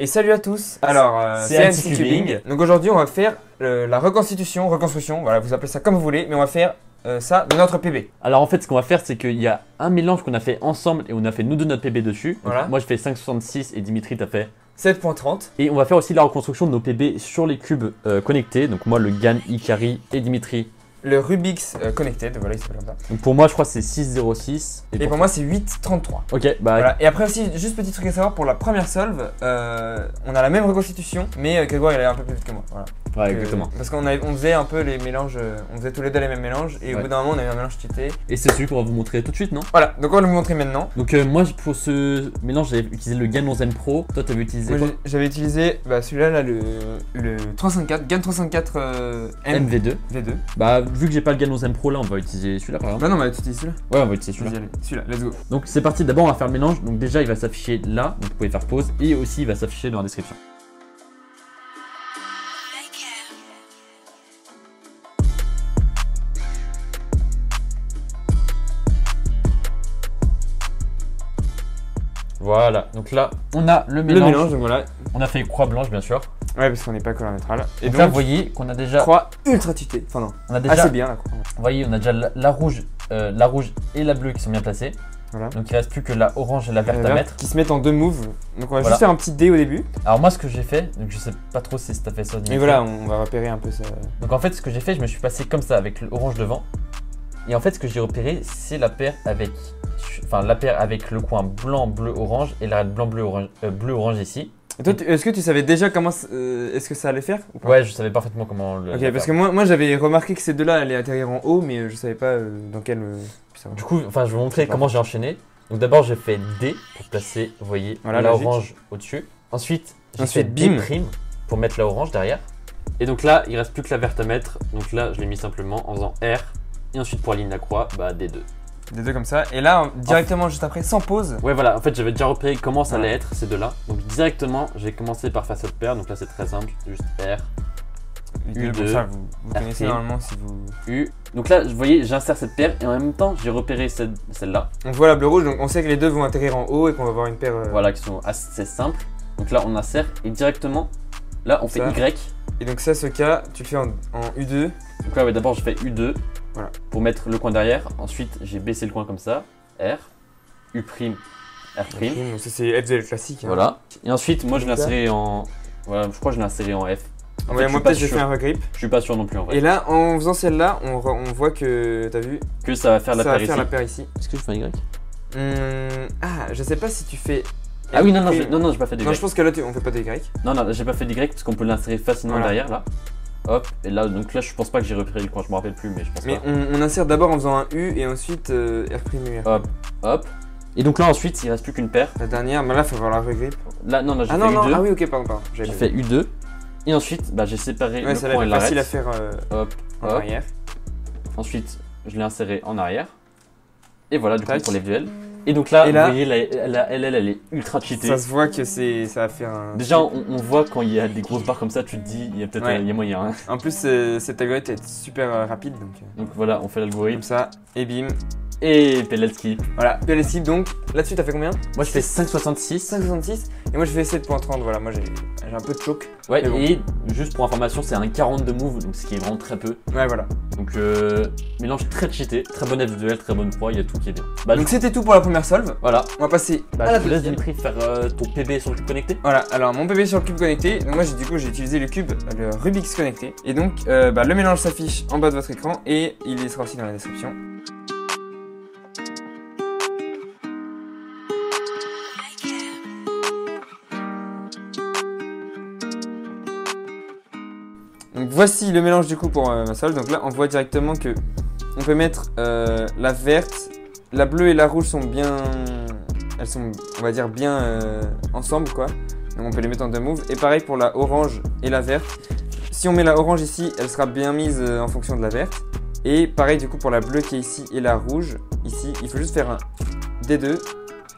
Et salut à tous. Alors, c'est NC Cubing. Donc aujourd'hui, on va faire la reconstruction, voilà, vous appelez ça comme vous voulez, mais on va faire ça de notre PB. Alors en fait, ce qu'on va faire, c'est qu'il y a un mélange qu'on a fait ensemble et on a fait nous deux notre PB dessus. Donc, Voilà. moi, je fais 5,66 et Dimitri, t'as fait 7.30. Et on va faire aussi la reconstruction de nos PB sur les cubes connectés. Donc moi, le GAN, Ikari et Dimitri. Le Rubik's Connected, voilà, il s'appelle comme ça. Donc pour moi, je crois que c'est 6,06. Et pour moi, c'est 8.33. Ok, bah Voilà. Et après aussi, juste petit truc à savoir, pour la première solve, on a la même reconstitution, mais Grégoire il est un peu plus vite que moi. Voilà. ouais, exactement. Parce qu'on faisait un peu les mélanges, on faisait tous les deux les mêmes mélanges, et au Ouais. bout d'un moment, on avait un mélange cheaté. Et c'est celui qu'on va vous montrer tout de suite, non? Voilà, donc on va le montrer maintenant. Donc moi, pour ce mélange, j'avais utilisé le GAN 11M Pro. Toi, t'avais utilisé Moi, quoi? j'avais utilisé celui-là, là, le 364, GAN 364 MV2. V2. Bah, vu que j'ai pas le GAN 11M Pro là, on va utiliser celui-là par exemple. Bah non, mais tu utilises celui-là. Ouais, on va utiliser celui-là. Vas-y, allez, celui-là, let's go. Donc c'est parti, d'abord on va faire le mélange. Donc déjà il va s'afficher là, donc vous pouvez faire pause. Et aussi il va s'afficher dans la description. Voilà, donc là on a le mélange. Donc voilà. On a fait croix blanche bien sûr. Ouais, parce qu'on n'est pas collatéral. Et Donc donc, là vous voyez qu'on a déjà... croix ultra tutée. Enfin non, On a déjà... assez bien la croix. Vous voyez on a déjà la rouge et la bleue qui sont bien placées. Voilà. Donc il reste plus que la orange et la verte à mettre. Qui se mettent en deux moves. Donc on va Voilà. juste faire un petit dé au début. Alors moi ce que j'ai fait, donc je sais pas trop si t'as fait ça. Dimitri. Et voilà, on va repérer un peu ça. Donc en fait ce que j'ai fait, je me suis passé comme ça avec l'orange devant. Et en fait ce que j'ai repéré, c'est la paire avec le coin blanc, bleu, orange et l'arête blanc, bleu, orange ici. Et toi, est-ce que tu savais déjà comment est-ce que ça allait faire ou pas? Ouais, je savais parfaitement comment le Ok, faire. parce que moi j'avais remarqué que ces deux-là allaient atterrir en haut, mais je savais pas dans quel. Du coup, enfin je vais vous montrer comment j'ai enchaîné. Donc d'abord j'ai fait D pour placer, vous voyez, Voilà, la logique. orange au-dessus. Ensuite j'ai Ensuite, fait B' bim. pour mettre la orange derrière. Et donc là, il reste plus que la verte à mettre. Donc là, je l'ai mis simplement en faisant R. Et ensuite pour aligner la croix, bah D2. Des deux comme ça. Et là, directement juste après, sans pause. Ouais voilà, en fait j'avais déjà repéré comment ça allait Ouais. être ces deux-là. Donc directement, j'ai commencé par faire cette paire. Donc là c'est très simple, juste R, Les deux, U2, comme ça, vous connaissez R. normalement si vous. U. Donc là, vous voyez, j'insère cette paire et en même temps, j'ai repéré celle-là. On voit la bleu rouge, donc on sait que les deux vont atterrir en haut et qu'on va avoir une paire. Voilà, qui sont assez simples. Donc là, on insère et directement, là, on fait Ça. Y. Et donc ça, ce cas, tu le fais en U2. Donc là, ouais, d'abord, je fais U2 Voilà. pour mettre le coin derrière. Ensuite, j'ai baissé le coin comme ça. R, U', R'. Donc ça, c'est FZL classique. hein. Voilà. Et ensuite, moi, je l'ai Donc là. inséré en... Voilà, je crois que je l'ai inséré en F. En Ouais, fait, moi je suis pas peut-être j'ai sûr. fait un regrip. Je suis pas sûr non plus en vrai. Et là, en faisant celle-là, on voit que, t'as vu, Que ça va faire la ça va paire faire ici. la paire ici. Est-ce que je fais un Y? Je sais pas si tu fais. Ah oui, non, non, Oui. non, j'ai pas fait de Non, Y. je pense que là, on fait pas de Y. Non, non, j'ai pas fait d'Y parce qu'on peut l'insérer facilement Voilà. derrière là. Hop, et là, donc là, je pense pas que j'ai repéré le coin, je me rappelle plus, mais je pense Mais pas. on insère d'abord en faisant un U et ensuite R', Hop, hop. Et donc là, ensuite, il reste plus qu'une paire. La dernière, mais là, faut avoir la regrip. Là, non, là, j'ai Ah fait non, non, U2. ah oui, ok, pardon. J'ai J'avais fait U2. Et ensuite, bah, j'ai séparé Ouais, le ça coin et va être facile à l'arête. faire Hop, en hop. arrière. Ensuite, je l'ai inséré en arrière. Et voilà, du coup, Tac. pour les duels. Et donc là, Et là- vous voyez, la LL, elle est ultra cheatée. Ça se voit que ça va faire un. Déjà, on voit quand il y a des grosses barres comme ça, tu te dis, il y a peut-être Ouais. il y a moyen. Hein. En plus, cet algorithme est super rapide, donc Donc voilà, on fait comme l'algorithme. ça, et bim. Et Peletski. Voilà, PLSI, donc là-dessus, t'as fait combien? Moi, je fais 5,66. 5,66 et moi je fais 7.30, voilà, moi j'ai un peu de choc. Ouais, Mais bon. et juste pour information, c'est un 40 de move, donc ce qui est vraiment très peu. Ouais, voilà. Donc mélange très cheaté, très bonne FDL, très bonne proie, il y a tout qui est bien. Bah, Donc du coup, c'était tout pour la première solve. voilà, On va passer bah, à la je te laisse deuxième. Dimitri faire ton PB sur le cube connecté. Voilà, alors mon PB sur le cube connecté, donc moi j'ai utilisé le cube, le Rubik's connecté. Et donc le mélange s'affiche en bas de votre écran et il sera aussi dans la description. Donc voici le mélange du coup pour ma solve. Donc là on voit directement que on peut mettre la verte, la bleue et la rouge sont bien, elles sont on va dire bien ensemble quoi. Donc on peut les mettre en deux moves. Et pareil pour la orange et la verte. Si on met la orange ici, elle sera bien mise en fonction de la verte. Et pareil du coup pour la bleue qui est ici et la rouge ici, il faut juste faire un D2.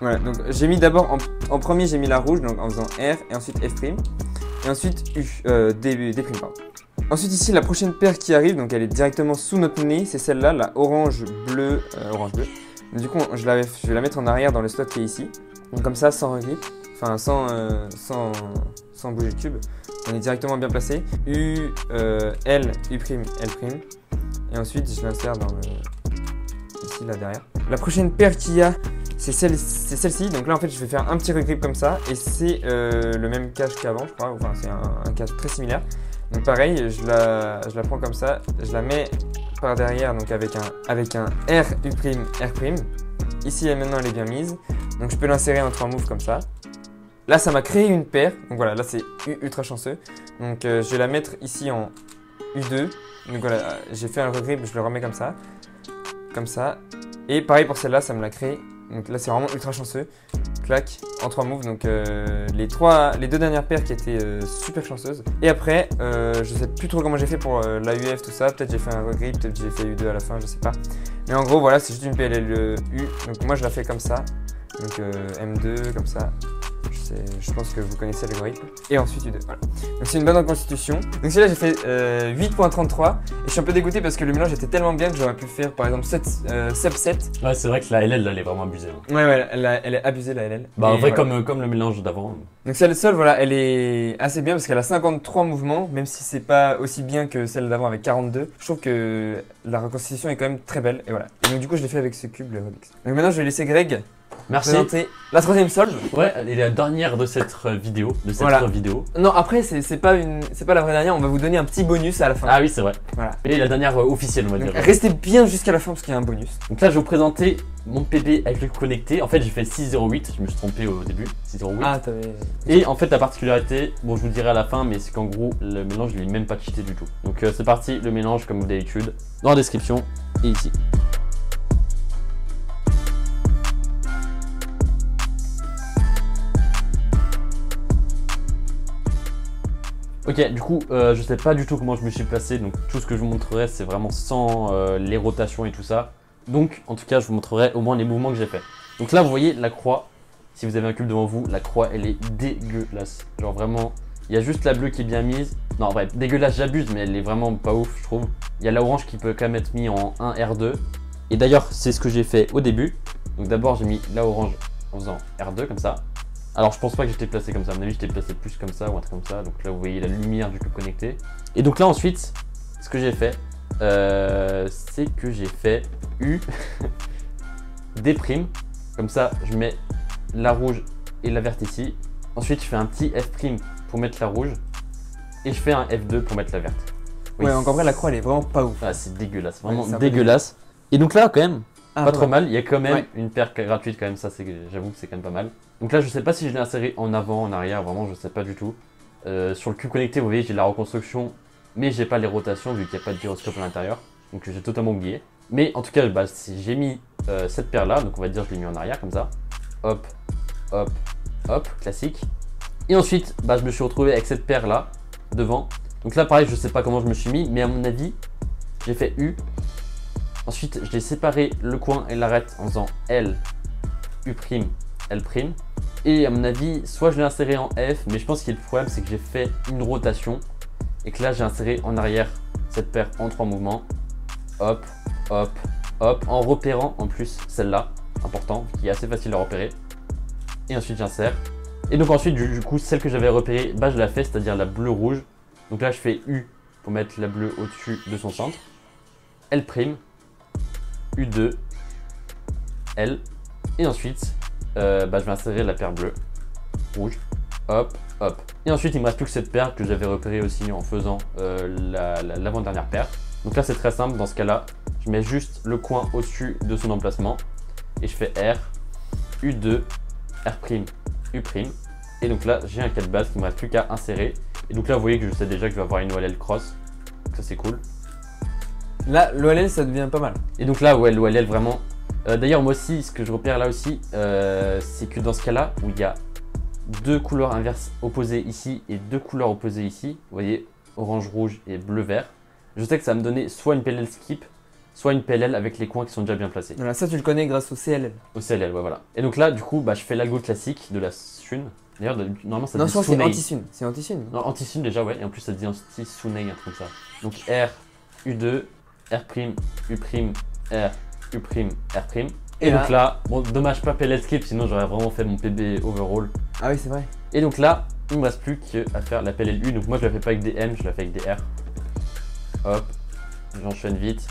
Voilà, donc j'ai mis d'abord en premier j'ai mis la rouge donc en faisant R et ensuite F'. Et ensuite D', pardon. Ensuite ici la prochaine paire qui arrive, donc elle est directement sous notre nez, c'est celle-là, la orange-bleu. Du coup je vais la mettre en arrière dans le slot qui est ici. Donc comme ça sans regrip, enfin sans sans bouger le cube. On est directement bien placé. U, L, U', L'. Et ensuite, je l'insère dans le... ici, là, derrière. La prochaine paire qu'il y a, c'est celle-ci. Donc là, en fait, je vais faire un petit regrip comme ça. Et c'est le même cache qu'avant, je crois. Enfin, c'est un cache très similaire. Donc pareil, je la prends comme ça. Je la mets par derrière, donc avec un R, U', R'. Ici, maintenant, elle est bien mise. Donc je peux l'insérer en 3 moves comme ça. Là, ça m'a créé une paire. Donc voilà, là, c'est ultra chanceux. Donc je vais la mettre ici en U2. Donc voilà, j'ai fait un regrip, je le remets comme ça. Comme ça. Et pareil pour celle-là, ça me l'a créé. Donc là, c'est vraiment ultra chanceux. Clac, en 3 moves. Donc les deux dernières paires qui étaient super chanceuses. Et après, je sais plus trop comment j'ai fait pour l'AUF, tout ça. Peut-être j'ai fait un regrip, peut-être j'ai fait U2 à la fin, je sais pas. Mais en gros, voilà, c'est juste une PLL U. Donc moi, je la fais comme ça. Donc M2, comme ça. Je pense que vous connaissez l'algorithme. Et ensuite U2, voilà. Donc c'est une bonne reconstitution. Donc celui-là, j'ai fait 8.33. Et je suis un peu dégoûté parce que le mélange était tellement bien que j'aurais pu faire par exemple sub 7. Ouais, c'est vrai que la LL, elle est vraiment abusée. Hein. Ouais, elle est abusée la LL. Bah en vrai, voilà. comme le mélange d'avant. Donc celle seule, voilà, elle est assez bien parce qu'elle a 53 mouvements, même si c'est pas aussi bien que celle d'avant avec 42. Je trouve que la reconstitution est quand même très belle. Et voilà. Et donc du coup, je l'ai fait avec ce cube, le Rubik's. Donc maintenant, je vais laisser Greg présenter la troisième solve. Ouais, elle est la dernière de cette vidéo. Non, après, c'est pas la vraie dernière, on va vous donner un petit bonus à la fin. Ah oui, c'est vrai. Voilà. Et la dernière officielle, on va Donc, dire. restez bien jusqu'à la fin parce qu'il y a un bonus. Donc là, je vais vous présenter mon PB avec le connecté. En fait, j'ai fait 6,08. Je me suis trompé au début. 6,08. Ah, t'avais. Et en fait, la particularité, bon, je vous le dirai à la fin, mais c'est qu'en gros, le mélange, il est même pas cheaté du tout. Donc c'est parti, le mélange, comme d'habitude, dans la description et ici. Ok, du coup, je sais pas du tout comment je me suis placé, donc tout ce que je vous montrerai, c'est vraiment sans les rotations et tout ça. Donc, en tout cas, je vous montrerai au moins les mouvements que j'ai fait. Donc là, vous voyez la croix. Si vous avez un cube devant vous, la croix, elle est dégueulasse. Genre vraiment, il y a juste la bleue qui est bien mise. Non, bref, dégueulasse, j'abuse, mais elle est vraiment pas ouf, je trouve. Il y a la orange qui peut quand même être mis en 1 R2. Et d'ailleurs, c'est ce que j'ai fait au début. Donc d'abord, j'ai mis la orange en faisant R2 comme ça. Alors je pense pas que j'étais placé comme ça, à mon avis j'étais placé plus comme ça ou un truc comme ça. Donc là vous voyez la lumière du cube connecté. Et donc là ensuite, ce que j'ai fait, c'est que j'ai fait U, D', comme ça je mets la rouge et la verte ici. Ensuite je fais un petit F' pour mettre la rouge. Et je fais un F2 pour mettre la verte. Oui, ouais, donc en vrai la croix elle est vraiment pas ouf. Ah, c'est dégueulasse, vraiment ouais, dégueulasse. Et donc là quand même, pas trop mal, il y a quand même ouais. une paire gratuite quand même, ça j'avoue que c'est quand même pas mal. Donc là je sais pas si je l'ai inséré en avant, en arrière, vraiment je sais pas du tout. Sur le cube connecté vous voyez j'ai la reconstruction, mais j'ai pas les rotations vu qu'il n'y a pas de gyroscope à l'intérieur. Donc j'ai totalement oublié. Mais en tout cas bah, si j'ai mis cette paire là, donc on va dire je l'ai mis en arrière comme ça. Hop, hop, hop, classique. Et ensuite bah, je me suis retrouvé avec cette paire là, devant. Donc là pareil je sais pas comment je me suis mis, mais à mon avis j'ai fait U. Ensuite, je l'ai séparé le coin et l'arête en faisant L, U', L'. Et à mon avis, soit je l'ai inséré en F, mais je pense qu'il y a le problème, c'est que j'ai fait une rotation et que là, j'ai inséré en arrière cette paire en 3 mouvements. Hop, hop, hop, en repérant en plus celle-là, important, qui est assez facile à repérer. Et ensuite, j'insère. Et donc ensuite, du coup, celle que j'avais repérée, bah, je la fais, c'est-à-dire la bleue-rouge. Donc là, je fais U pour mettre la bleue au-dessus de son centre. L'. U2, L, et ensuite bah, je vais insérer la paire bleue, rouge, hop, hop. Et ensuite il me reste plus que cette paire que j'avais repérée aussi en faisant l'avant-dernière paire. Donc là c'est très simple, dans ce cas là, je mets juste le coin au-dessus de son emplacement et je fais R, U2, R', U'. Et donc là j'ai un cas de base qui me reste plus qu'à insérer. Et donc là vous voyez que je sais déjà que je vais avoir une OLL cross, donc ça c'est cool. Là, l'OLL ça devient pas mal. Et donc là, ouais, l'OLL vraiment. D'ailleurs, moi aussi, ce que je repère là aussi, c'est que dans ce cas-là, où il y a deux couleurs inverses opposées ici et deux couleurs opposées ici, vous voyez, orange, rouge et bleu, vert, je sais que ça va me donner soit une PLL skip, soit une PLL avec les coins qui sont déjà bien placés. Voilà, ça tu le connais grâce au CLL. Au CLL, ouais, voilà. Et donc là, du coup, bah, je fais l'algo classique de la Sun. D'ailleurs, normalement, ça dit non, Sunei. c'est anti-Sun. C'est anti-Sun. Non, anti-Sun déjà, ouais. Et en plus, ça dit anti-Sunei, un truc comme ça. Donc R, U2, R', U', R, U', R'. Et donc là, bon, dommage pas PLL skip, sinon j'aurais vraiment fait mon PB overall. Ah oui, c'est vrai. Et donc là, il me reste plus qu'à faire la PLLU. Donc moi, je la fais pas avec des M, je la fais avec des R. Hop, j'enchaîne vite.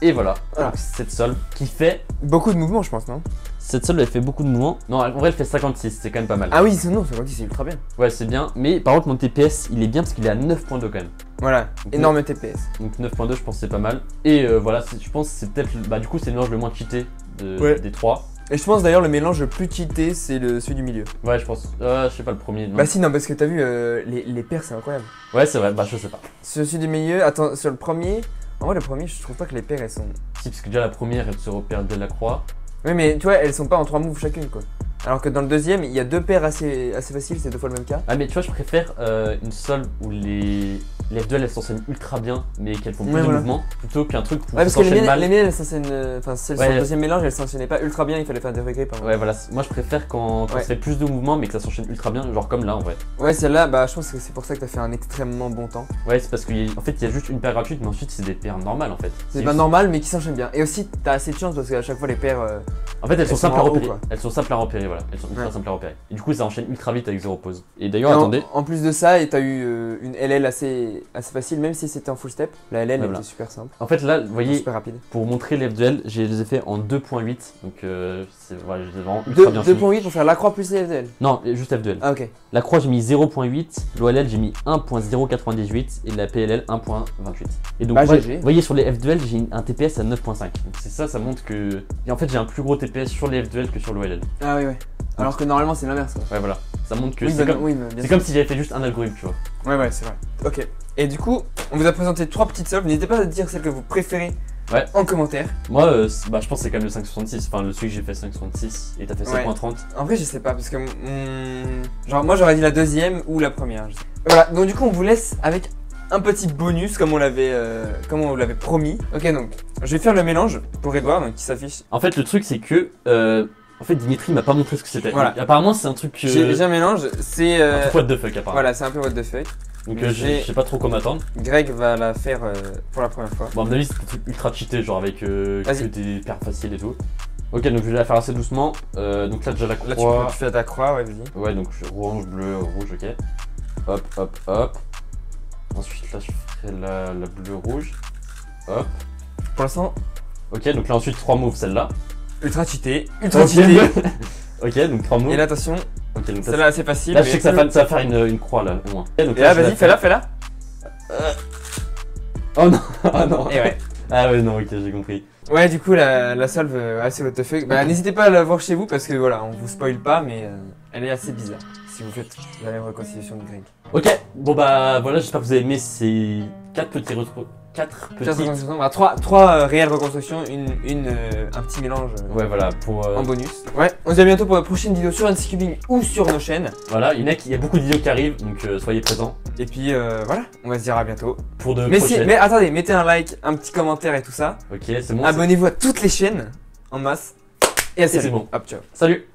Et voilà, Voilà. donc cette solde qui fait. Beaucoup de mouvements, je pense, non? Cette solde, elle fait beaucoup de mouvements. Non, en vrai, elle fait 56, c'est quand même pas mal. Ah oui, non, ça c'est ultra bien. Ouais, c'est bien. Mais par contre, mon TPS, il est bien parce qu'il est à 9.2 quand même. Voilà, Donc, énorme TPS. Donc 9.2, je pense que c'est pas mal. Et voilà, je pense que c'est peut-être. Bah, du coup, c'est le mélange le moins cheaté des trois. Et je pense d'ailleurs le mélange le plus cheaté, c'est celui du milieu. Ouais, je pense. Je sais pas le premier. Non. Bah si, non, parce que t'as vu, les paires, c'est incroyable. Ouais, c'est vrai, bah je sais pas. Sur celui du milieu, attends, sur le premier, en vrai, le premier, je trouve pas que les paires, elles sont... Si, parce que déjà la première, elle se repère dès la croix. Oui, mais tu vois, elles sont pas en 3 moves chacune, quoi. Alors que dans le deuxième, il y a 2 paires assez faciles, c'est 2 fois le même cas. Ah, mais tu vois, je préfère une solde où les F2 elles s'enchaînent ultra bien, mais qu'elles font plus de mouvements, plutôt qu'un truc où Ouais, parce que s'enchaînent mal. les miennes, elles s'enchaînent. Enfin, celles sur Ouais. le deuxième mélange, elles s'enchaînaient pas ultra bien, il fallait faire des regrets par Ouais, voilà, moi je préfère quand Ouais. ça fait plus de mouvements, mais que ça s'enchaîne ultra bien, genre comme là en vrai. Ouais, celle-là, bah je pense que c'est pour ça que t'as fait un extrêmement bon temps. Ouais, c'est parce qu'en fait, il y a juste une paire gratuite, mais ensuite c'est des paires normales en fait. C'est pas normal, mais qui s'enchaînent bien. Et aussi, t'as assez de chance parce qu'à chaque fois, les paires. En fait, elles sont sont simples à en haut, repérer. quoi. Elles sont simples à repérer, voilà. Elles sont ultra Ouais. simples à repérer. Et du coup, ça enchaîne ultra vite avec 0 pause. Et Et d'ailleurs, attendez. en plus de ça, et t'as eu une LL assez facile, même si c'était en full step. La LL Voilà. était super simple, En fait, là, vous voyez, super rapide. pour montrer les FDL, j'ai les ai fait en 2.8. Donc, c'est voilà, j'ai vraiment ultra bien fini. 2.8 pour faire la croix plus les FDL. Non, juste FDL. Ah, ok. La croix, j'ai mis 0.8. L'OLL, j'ai mis 1.098. Et la PLL, 1.28. Et donc, Bah, ouais, GG. vous voyez, sur les FDL, j'ai un TPS à 9.5. Donc, c'est ça, ça montre que. Et en fait, j'ai un plus gros TPS sur les FDL que sur l'OLL. Ah, oui, ouais. Alors que normalement, c'est l'inverse, quoi. Ouais, voilà. Ça montre que Oui, c'est bah, comme, oui, mais bien c'est sûr. comme si j'avais fait juste un algorithme, tu vois. Ouais, c'est vrai. Ok. Et du coup, on vous a présenté 3 petites solves. N'hésitez pas à dire celle que vous préférez Ouais. en commentaire. Moi, bah, je pense que c'est quand même le 5.66. Enfin, le celui que j'ai fait 5.66 et t'as fait Ouais. 7.30. En vrai, je sais pas, parce que. Genre, moi, j'aurais dit la deuxième ou la première. Je sais. Voilà, donc du coup, on vous laisse avec un petit bonus, comme on l'avait promis. Ok, donc, je vais faire le mélange pour Edouard, donc qui s'affiche. En fait, le truc, c'est que. En fait, Dimitri m'a pas montré ce que c'était. Voilà. Apparemment, c'est un truc. J'ai un mélange, c'est. Un truc what the fuck, apparemment. Voilà, c'est un peu what the fuck. Donc, j'ai- je sais pas trop comment m'attendre. Greg va la faire pour la première fois. Bon, à mon avis, c'est un truc ultra cheaté, genre avec que Vas-y. des paires faciles et tout. Ok, donc je vais la faire assez doucement. Donc là, déjà la Là, croix. tu fais ta croix, ouais, vas-y. Ouais, donc orange, bleu, rouge, ok. Hop, hop, hop. Ensuite, là, je ferai la bleu, rouge. Hop. Pour l'instant, Ok, donc là, ensuite, 3 moves, celle-là. ultra cheaté, ultra Ok. cheaté. Ok, donc 3 moves. Et là, attention, Ok, donc ça, celle-là, assez facile. là, je mais- sais que ça va faire une croix, là, au moins. Ok, donc Et là, je vais vas-y, fais-la. Oh non, ah non. Et ouais. Ah ouais, non, ok, j'ai compris. Ouais, du coup, la solve, assez what the fuck. Bah, n'hésitez pas à la voir chez vous parce que voilà, on vous spoil pas, mais elle est assez bizarre si vous faites la même reconstitution de Greg. Ok, bon bah voilà, j'espère que vous avez aimé ces 4 petites. 3 réelles reconstructions, un petit mélange Ouais, voilà, pour. en bonus. Ouais, on se dit à bientôt pour la prochaine vidéo sur NCCubing ou sur nos chaînes. Voilà, il y a beaucoup de vidéos qui arrivent, donc soyez présents Et puis voilà, on va se dire à bientôt. pour de Mais prochaines. attendez, mettez un like, un petit commentaire et tout ça. Ok, c'est bon. Abonnez-vous à toutes les chaînes en masse. Et à c'est très bon. vite. Hop, ciao. Salut.